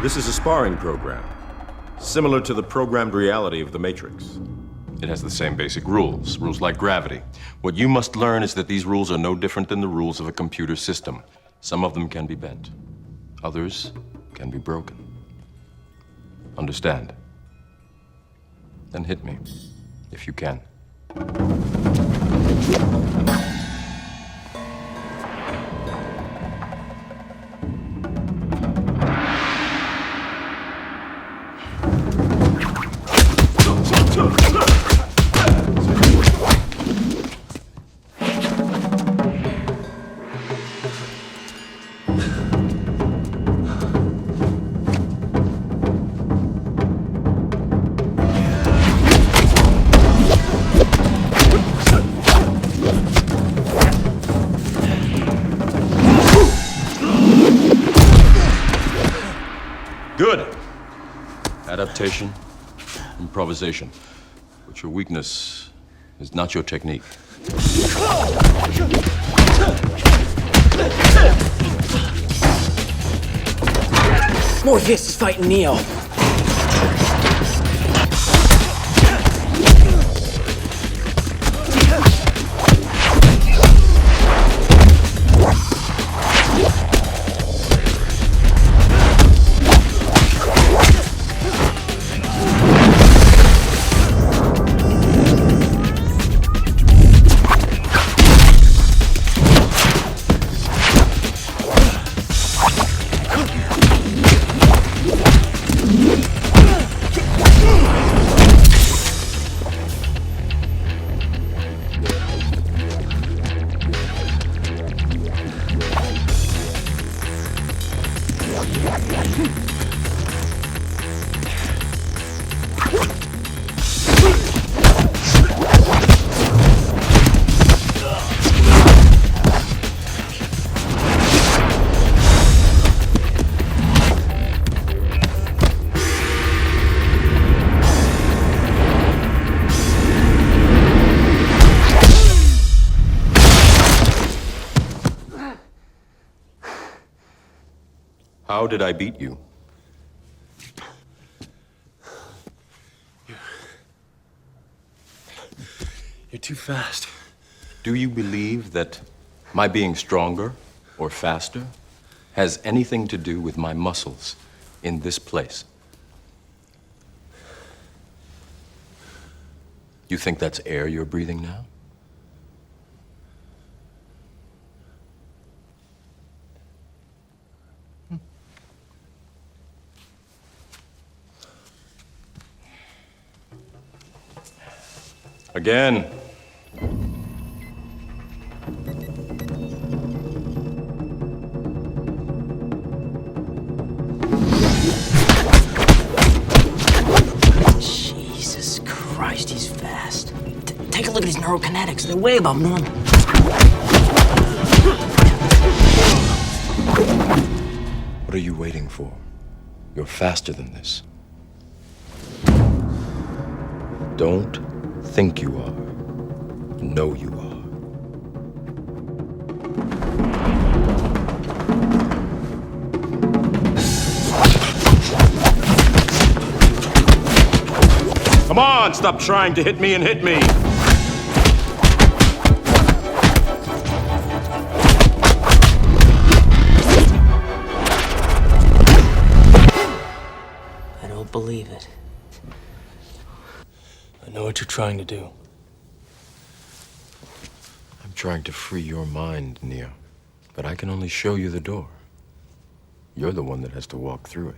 This is a sparring program, similar to the programmed reality of the Matrix. It has the same basic rules like gravity. What you must learn is that these rules are no different than the rules of a computer system. Some of them can be bent. Others can be broken. Understand? Then hit me, if you can. Good. Adaptation, improvisation. But your weakness is not your technique. Morpheus is fighting Neo. How did I beat you? You're too fast. Do you believe that my being stronger or faster has anything to do with my muscles in this place? You think that's air you're breathing now? Again. Jesus Christ, he's fast. Take a look at his neurokinetics. They're way above normal. What are you waiting for? You're faster than this. Don't think you are. Know you are. Come on, stop trying to hit me and hit me! I don't believe it. I know what you're trying to do. I'm trying to free your mind, Neo. But I can only show you the door. You're the one that has to walk through it.